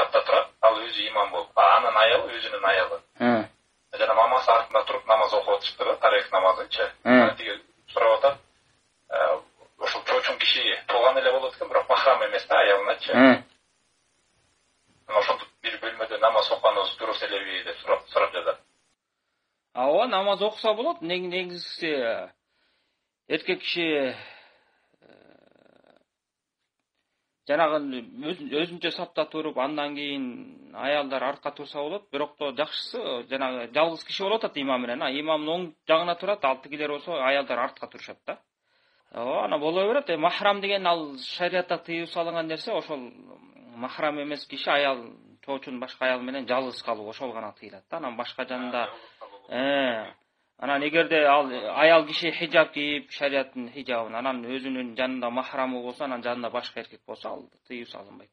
сапта турат, ал өзү имам болуп. Анын аялы өзүнүн аялы. Жана мамасы артында туруп намаз окуп атышты да, тарых намазынчы. Тиги сурап атат. Ошол чоочун киши тууган эле болот экен, бирок махрам эмес да аялыначы. Ошондо бир бөлмөдө намаз окуганыбыз дурус элеби деп сурап жатат. Ооба, намаз окуса болот. Негизгиси эркек киши жанагы өзүнчө сапта туруп, андан кийин аялдар артка турса болот. Бирок то жакшысы жанагы жалгыз киши болуп атат имам менен. Имамдын оң жагына турат, ал тигилер болсо аялдар артка турушат да. Ооба, ана боло берет. Махрам деген ал шариатта тыюу салынган нерсе, ошол махрам эмес киши аял чоочун башка аял менен жалгыз калуу, ошол гана тыйылат да. Анан башка жанында анан эгерде ал аял киши хижаб кийип, шариаттын хижабын, анан өзүнүн жанында махрамы болсо, анан жанында башка эркек болсо, ал тыюу салынбайт.